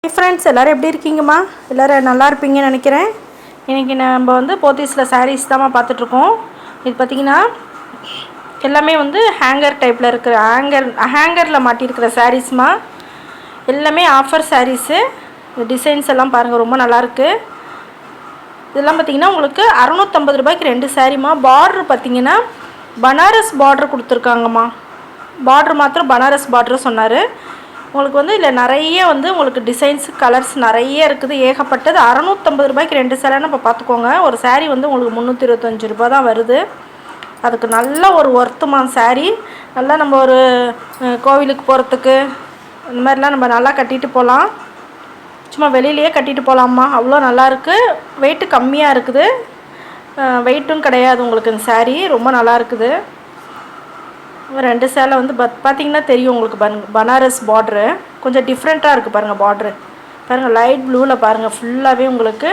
Friends எல்லோரும் எப்படி இருக்கீங்கம்மா? எல்லோரும் நல்லா இருப்பீங்கன்னு நினைக்கிறேன். இன்றைக்கி நம்ம வந்து போத்தீஸில் சாரீஸ் தான்மா பார்த்துட்ருக்கோம். இது பார்த்திங்கன்னா எல்லாமே வந்து ஹேங்கர் டைப்பில் இருக்கிற ஹேங்கரில் மாட்டியிருக்கிற சாரீஸ்மா. எல்லாமே ஆஃபர் சாரீஸு. டிசைன்ஸ் எல்லாம் பாருங்கள், ரொம்ப நல்லாயிருக்கு. இதெல்லாம் பார்த்திங்கன்னா உங்களுக்கு 650 ரூபாய்க்கு 2 சாரீமா. பார்ட்ரு பார்த்திங்கன்னா பனாரஸ் பார்ட்ரு கொடுத்துருக்காங்கம்மா. பார்ட்ரு மாத்திரம் பனாரஸ் பார்ட்ரு சொன்னார். உங்களுக்கு வந்து இதில் நிறைய வந்து உங்களுக்கு டிசைன்ஸ் கலர்ஸ் நிறைய இருக்குது, ஏகப்பட்டது. 650 ரூபாய்க்கு 2 சேலைன்னு இப்போ பார்த்துக்கோங்க. ஒரு சாரீ வந்து உங்களுக்கு 325 ரூபா தான் வருது. அதுக்கு நல்ல ஒரு ஒர்த்துமான சாரீ. நல்லா நம்ம ஒரு கோவிலுக்கு போகிறதுக்கு இந்த மாதிரிலாம் நம்ம நல்லா கட்டிட்டு போகலாம். சும்மா வெளியிலையே கட்டிட்டு போகலாம்மா, அவ்வளோ நல்லாயிருக்கு. வெயிட்டு கம்மியாக இருக்குது, வெயிட்டும் கிடையாது உங்களுக்கு. இந்த சாரீ ரொம்ப நல்லா இருக்குது. 2 சேலை வந்து பார்த்திங்கன்னா தெரியும் உங்களுக்கு. பனாரஸ் பார்ட்ரு கொஞ்சம் டிஃப்ரெண்ட்டாக இருக்குது பாருங்கள். பார்ட்ரு பாருங்கள், லைட் ப்ளூவில் பாருங்கள். ஃபுல்லாகவே உங்களுக்கு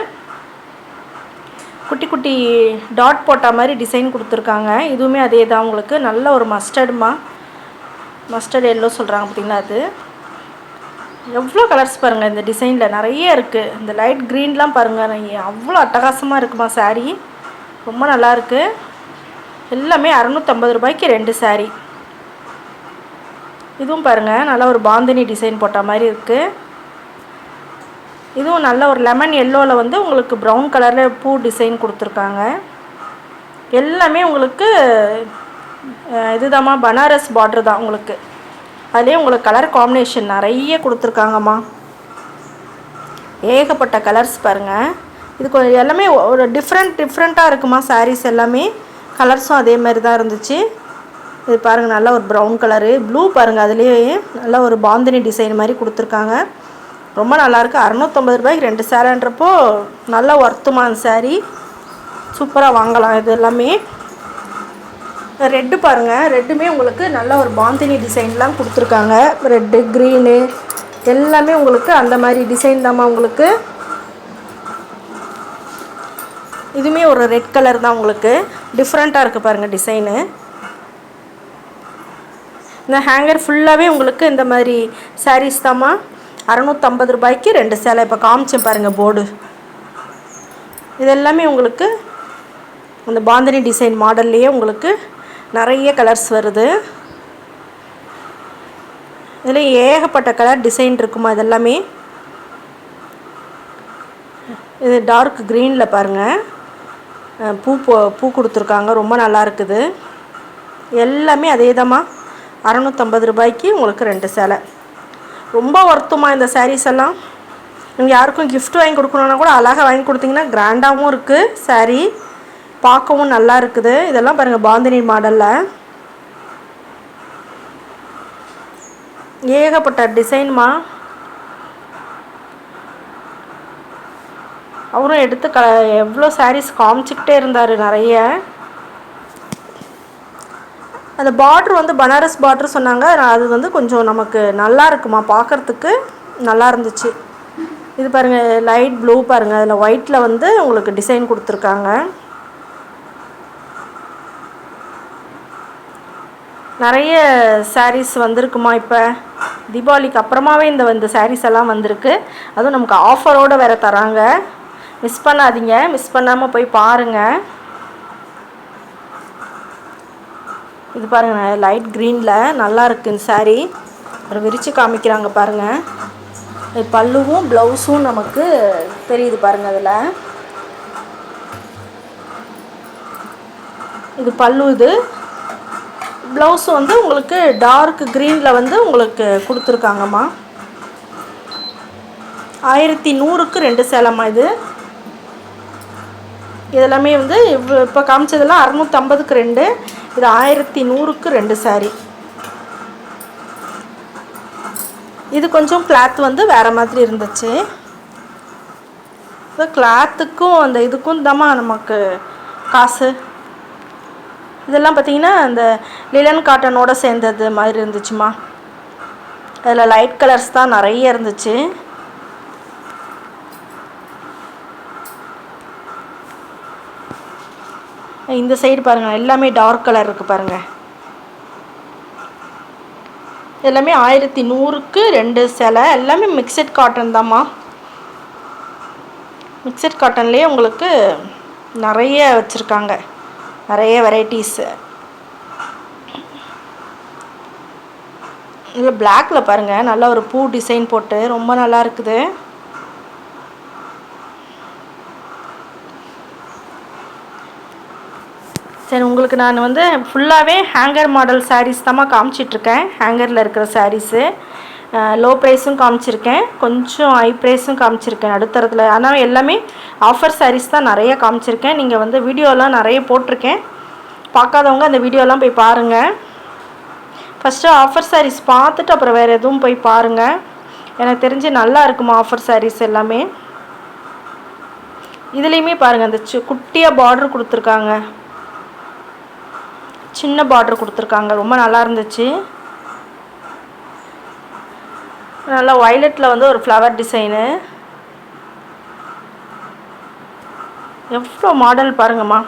குட்டி குட்டி டாட் போட்ட மாதிரி டிசைன் கொடுத்துருக்காங்க. இதுவுமே அதே தான் உங்களுக்கு. நல்ல ஒரு மஸ்டர்டுமா, மஸ்டர்ட் எல்லோ சொல்கிறாங்க பார்த்திங்கன்னா. அது எவ்வளோ கலர்ஸ் பாருங்கள் இந்த டிசைனில் நிறைய இருக்குது. இந்த லைட் க்ரீன்லாம் பாருங்கள், அவ்வளோ அட்டகாசமாக இருக்குமா சாரீ. ரொம்ப நல்லாயிருக்கு. எல்லாமே 650 ரூபாய்க்கு 2 சாரீ. இதுவும் பாருங்கள், நல்லா ஒரு பாந்தினி டிசைன் போட்ட மாதிரி இருக்குது. இதுவும் நல்ல ஒரு லெமன் எல்லோவில் வந்து உங்களுக்கு ப்ரௌன் கலரில் பூ டிசைன் கொடுத்துருக்காங்க. எல்லாமே உங்களுக்கு இதுதாம்மா, பனாரஸ் பார்ட்ரு தான் உங்களுக்கு. அதுலேயே உங்களுக்கு கலர் காம்பினேஷன் நிறைய கொடுத்துருக்காங்கம்மா. ஏகப்பட்ட கலர்ஸ் பாருங்கள். இது கொஞ்சம் எல்லாமே ஒரு டிஃப்ரெண்ட்டாக இருக்குமா சாரீஸ் எல்லாமே. கலர்ஸும் அதே மாதிரி தான் இருந்துச்சு. இது பாருங்கள், நல்லா ஒரு ப்ரௌன் கலரு, ப்ளூ பாருங்கள். அதுலேயே நல்லா ஒரு பாந்தினி டிசைன் மாதிரி கொடுத்துருக்காங்க. ரொம்ப நல்லாயிருக்கு. 650 ரூபாய்க்கு 2 சேலைன்றப்போ நல்ல ஒர்த்துமான சாரீ. சூப்பராக வாங்கலாம். இது எல்லாமே ரெட்டு பாருங்கள். ரெட்டுமே உங்களுக்கு நல்ல ஒரு பாந்தினி டிசைன்லாம் கொடுத்துருக்காங்க. ரெட்டு க்ரீனு எல்லாமே உங்களுக்கு அந்த மாதிரி டிசைன் தாம்மா உங்களுக்கு. இதுவுமே ஒரு ரெட் கலர் தான் உங்களுக்கு. டிஃப்ரெண்ட்டாக இருக்குது பாருங்கள் டிசைனு. இந்த ஹேங்கர் ஃபுல்லாகவே உங்களுக்கு இந்த மாதிரி சாரீஸ் தாம்மா. 650 ரூபாய்க்கு 2 சேலை. இப்போ காமிச்சேன் பாருங்கள் போர்டு. இதெல்லாமே உங்களுக்கு அந்த பாந்தினி டிசைன் மாடல்லையே உங்களுக்கு நிறைய கலர்ஸ் வருது. இதில் ஏகப்பட்ட கலர் டிசைன் இருக்குமா. இதெல்லாமே இது டார்க் க்ரீனில் பாருங்கள், பூ கொடுத்துருக்காங்க. ரொம்ப நல்லா இருக்குது. எல்லாமே அதே தாம்மா. 650 ரூபாய்க்கு உங்களுக்கு 2 சேலை. ரொம்ப ஒர்த்துமா இந்த சாரீஸ் எல்லாம். நீங்கள் யாருக்கும் கிஃப்ட் வாங்கி கொடுக்கணுன்னா கூட அழகாக வாங்கி கொடுத்தீங்கன்னா கிராண்டாகவும் இருக்குது சாரீ, பார்க்கவும் நல்லா இருக்குது. இதெல்லாம் பாருங்கள் பாந்தினி மாடலில் ஏகப்பட்ட டிசைன்மா. அவரும் எடுத்து எவ்வளோ சாரீஸ் காமிச்சிக்கிட்டே இருந்தார் நிறைய. அந்த பார்ட்ரு வந்து பனாரஸ் பார்ட்ரு சொன்னாங்க. அது வந்து கொஞ்சம் நமக்கு நல்லா இருக்குமா, பார்க்குறதுக்கு நல்லா இருந்துச்சு. இது பாருங்கள், லைட் ப்ளூ பாருங்கள். அதில் ஒயிட்டில் வந்து உங்களுக்கு டிசைன் கொடுத்துருக்காங்க. நிறைய சாரீஸ் வந்திருக்குமா. இப்போ தீபாவளிக்கு அப்புறமாவே இந்த சாரீஸ் எல்லாம் வந்திருக்கு. அதுவும் நமக்கு ஆஃபரோடு வேறு தராங்க. மிஸ் பண்ணாதீங்க, மிஸ் பண்ணாமல் போய் பாருங்கள். இது பாருங்கள், லைட் க்ரீனில் நல்லா இருக்குது இந்த சாரீ. அப்புறம் விரித்து காமிக்கிறாங்க பாருங்கள். இது பல்லுவும் ப்ளவுஸும் நமக்கு தெரியுது பாருங்கள். அதில் இது பல்லு, இது ப்ளவுஸு வந்து உங்களுக்கு டார்க் க்ரீனில் வந்து உங்களுக்கு கொடுத்துருக்காங்கம்மா. 1100க்கு 2 சேலைம்மா. இதெல்லாமே வந்து இப்போ காமிச்சதெல்லாம் 650க்கு 2, இது 1100க்கு 2 சாரீ. இது கொஞ்சம் கிளாத் வந்து வேறு மாதிரி இருந்துச்சு. இப்போ கிளாத்துக்கும் அந்த இதுக்கும் தாம்மா நமக்கு காசு. இதெல்லாம் பார்த்திங்கன்னா அந்த லிலன் காட்டனோடு சேர்ந்தது மாதிரி இருந்துச்சுமா. அதில் லைட் கலர்ஸ் தான் நிறைய இருந்துச்சு. இந்த சைடு பாருங்கள், எல்லாமே டார்க் கலர் இருக்குது பாருங்கள். எல்லாமே 1100க்கு 2 சேலை. எல்லாமே மிக்சட் காட்டன் தாம்மா. மிக்சட் காட்டன்லேயே உங்களுக்கு நிறைய வச்சுருக்காங்க, நிறைய வெரைட்டிஸு. இதில் பிளாக்கில் பாருங்கள், நல்லா ஒரு பூ டிசைன் போட்டு ரொம்ப நல்லா இருக்குது. சரி, உங்களுக்கு நான் வந்து ஃபுல்லாகவே ஹேங்கர் மாடல் சாரீஸ் தாம்மா காமிச்சிட்ருக்கேன். ஹேங்கரில் இருக்கிற சாரீஸு லோ ப்ரைஸும் காமிச்சிருக்கேன், கொஞ்சம் ஹை ப்ரைஸும் காமிச்சிருக்கேன் நடுத்தரத்தில். ஆனால் எல்லாமே ஆஃபர் சாரீஸ் தான் நிறைய காமிச்சிருக்கேன். நீங்கள் வந்து வீடியோலாம் நிறைய போட்டிருக்கேன், பார்க்காதவங்க அந்த வீடியோலாம் போய் பாருங்கள். ஃபஸ்ட்டு ஆஃபர் சாரீஸ் பார்த்துட்டு அப்புறம் வேறு எதுவும் போய் பாருங்கள். எனக்கு தெரிஞ்சு நல்லா இருக்குமா ஆஃபர் சாரீஸ் எல்லாமே. இதுலேயுமே பாருங்கள், அந்த குட்டியாக பார்டர் கொடுத்துருக்காங்க, சின்ன பார்டர் கொடுத்துருக்காங்க, ரொம்ப நல்லா இருந்துச்சு. நல்லா வயலட்டில் வந்து ஒரு ஃப்ளவர் டிசைனு. எவ்வளோ மாடல் பாருங்கம்மா.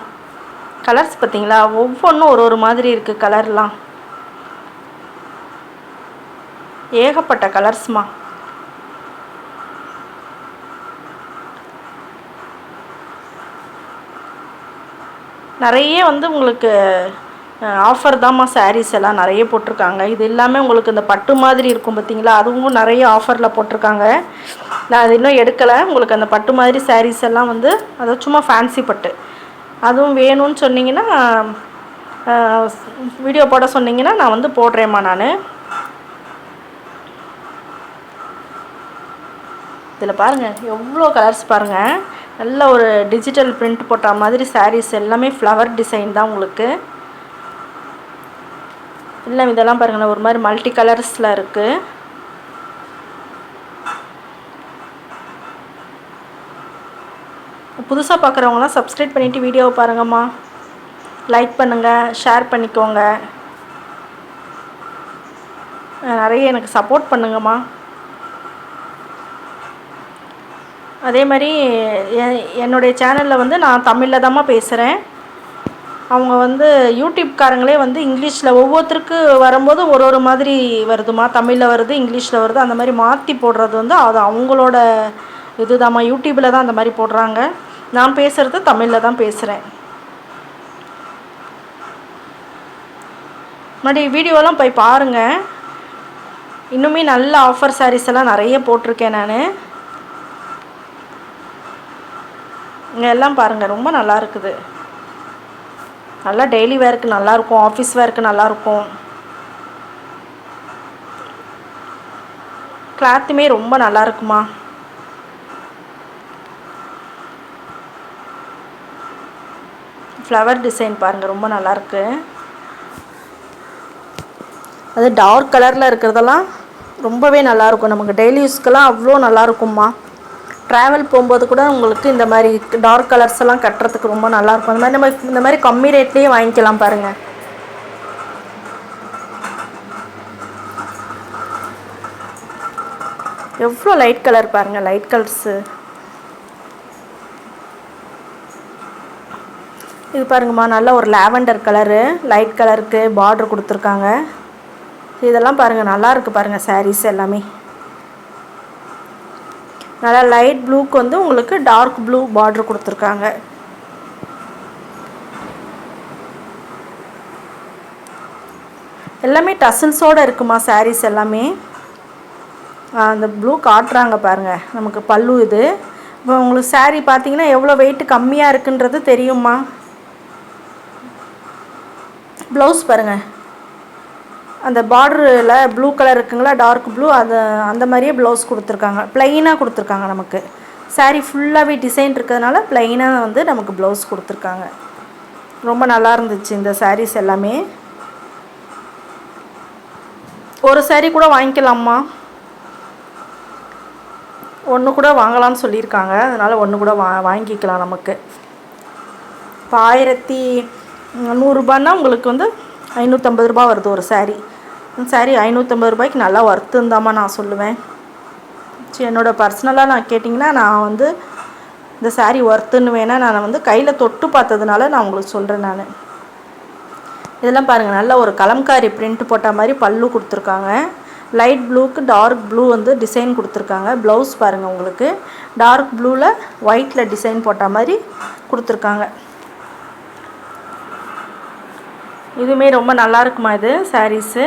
கலர்ஸ் பார்த்தீங்களா, ஒவ்வொன்றும் ஒரு மாதிரி இருக்குது கலர்லாம். ஏகப்பட்ட கலர்ஸ்மா. நிறைய வந்து உங்களுக்கு ஆஃபர் தாம்மா. சாரீஸ் எல்லாம் நிறைய போட்டிருக்காங்க. இது எல்லாமே உங்களுக்கு இந்த பட்டு மாதிரி இருக்கும் பார்த்தீங்களா, அதுவும் நிறைய ஆஃபரில் போட்டிருக்காங்க. நான் அது இன்னும் எடுக்கலை. உங்களுக்கு அந்த பட்டு மாதிரி சாரீஸ் எல்லாம் வந்து அது சும்மா ஃபேன்சி பட்டு, அதுவும் வேணும்னு சொன்னீங்கன்னா, வீடியோ போட சொன்னீங்கன்னா நான் வந்து போடுறேம்மா. நான் இதில் பாருங்கள் எவ்வளோ கலர்ஸ் பாருங்கள். நல்ல ஒரு டிஜிட்டல் பிரிண்ட் போட்ட மாதிரி சாரீஸ் எல்லாமே ஃப்ளவர் டிசைன் தான் உங்களுக்கு. இல்லை இதெல்லாம் பாருங்கள், ஒரு மாதிரி மல்டி கலர்ஸில் இருக்குது. புதுசாக பார்க்குறவங்களாம் சப்ஸ்கிரைப் பண்ணிவிட்டு வீடியோவை பாருங்கம்மா. லைக் பண்ணுங்கள், ஷேர் பண்ணிக்கோங்க, நிறைய எனக்கு சப்போர்ட் பண்ணுங்கம்மா. அதே மாதிரி என்னுடைய சேனலில் வந்து நான் தமிழில் தாம்மா பேசுகிறேன். அவங்க வந்து யூடியூப்காரங்களே வந்து இங்கிலீஷில் ஒவ்வொருத்தருக்கு வரும்போது ஒரு மாதிரி வருதுமா. தமிழில் வருது, இங்கிலீஷில் வருது, அந்த மாதிரி மாற்றி போடுறது வந்து அது அவங்களோட இதுதாம்மா. யூடியூப்பில் தான் அந்த மாதிரி போடுறாங்க. நான் பேசுகிறது தமிழில் தான் பேசுகிறேன். முன்னாடி வீடியோலாம் போய் பாருங்கள். இன்னுமே நல்ல ஆஃபர் சாரீஸ் எல்லாம் நிறைய போட்டிருக்கேன் நான். இங்கே எல்லாம் பாருங்கள், ரொம்ப நல்லா இருக்குது. நல்லா டெய்லி வேருக்கு நல்லாயிருக்கும், ஆஃபீஸ் வேருக்கு நல்லாயிருக்கும். கிளாத்துமே ரொம்ப நல்லா இருக்குமா. ஃப்ளவர் டிசைன் பாருங்கள், ரொம்ப நல்லாயிருக்கு. அது டார்க் கலரில் இருக்கிறதெல்லாம் ரொம்பவே நல்லாயிருக்கும். நமக்கு டெய்லி யூஸ்க்கெல்லாம் அவ்வளோ நல்லாயிருக்கும்மா. ட்ராவல் போகும்போது கூட உங்களுக்கு இந்த மாதிரி டார்க் கலர்ஸ் எல்லாம் கட்டுறதுக்கு ரொம்ப நல்லாயிருக்கும். அந்த மாதிரி நம்ம இந்த மாதிரி கம்மி ரேட்லேயே வாங்கிக்கலாம் பாருங்கள். எவ்வளோ லைட் கலர் பாருங்கள், லைட் கலர்ஸு. இது பாருங்கம்மா, நல்ல ஒரு லாவெண்டர் கலரு, லைட் கலருக்கு பார்டர் கொடுத்துருக்காங்க. இதெல்லாம் பாருங்கள், நல்லா இருக்குது பாருங்கள். சாரீஸ் எல்லாமே நல்லா லைட் ப்ளூக்கு வந்து உங்களுக்கு டார்க் ப்ளூ பார்டர் கொடுத்துருக்காங்க. எல்லாமே டசில்ஸோடு இருக்குமா சாரீஸ் எல்லாமே. அந்த ப்ளூ காட்டுறாங்க பாருங்கள், நமக்கு பல்லு இது. இப்போ உங்களுக்கு சாரீ பார்த்தீங்கன்னா எவ்வளோ வெயிட் கம்மியாக இருக்குன்றது தெரியுமா. ப்ளவுஸ் பாருங்கள், அந்த பார்டரில் ப்ளூ கலர் இருக்குங்களா, டார்க் ப்ளூ, அது அந்த மாதிரியே ப்ளவுஸ் கொடுத்துருக்காங்க. ப்ளைனாக கொடுத்துருக்காங்க நமக்கு. சாரீ ஃபுல்லாகவே டிசைன் இருக்கிறதுனால ப்ளைனாக வந்து நமக்கு ப்ளவுஸ் கொடுத்துருக்காங்க. ரொம்ப நல்லா இருந்துச்சு இந்த சாரீஸ் எல்லாமே. ஒரு சாரீ கூட வாங்கிக்கலாம்மா, ஒன்று கூட வாங்கலாம்னு சொல்லியிருக்காங்க. அதனால் ஒன்று கூட வாங்கிக்கலாம் நமக்கு. இப்போ 1100 உங்களுக்கு வந்து 550 ரூபா வருது ஒரு சாரீ. சாரீ 550 ரூபாய்க்கு நல்லா ஒர்த்துந்தாம்மா நான் சொல்லுவேன். சரி, என்னோடய பர்சனலாக நான் கேட்டிங்கன்னா நான் வந்து இந்த சாரீ ஒர்த்துன்னு வேணால் நான் வந்து கையில் தொட்டு பார்த்ததுனால நான் உங்களுக்கு சொல்கிறேன். நான் இதெல்லாம் பாருங்கள், நல்ல ஒரு கலம்காரி பிரிண்ட் போட்ட மாதிரி பல்லு கொடுத்துருக்காங்க. லைட் ப்ளூக்கு டார்க் ப்ளூ வந்து டிசைன் கொடுத்துருக்காங்க. ப்ளவுஸ் பாருங்கள், உங்களுக்கு டார்க் ப்ளூவில் ஒயிட்டில் டிசைன் போட்ட மாதிரி கொடுத்துருக்காங்க. இதுவுமே ரொம்ப நல்லா இருக்குமா இது சாரீஸு.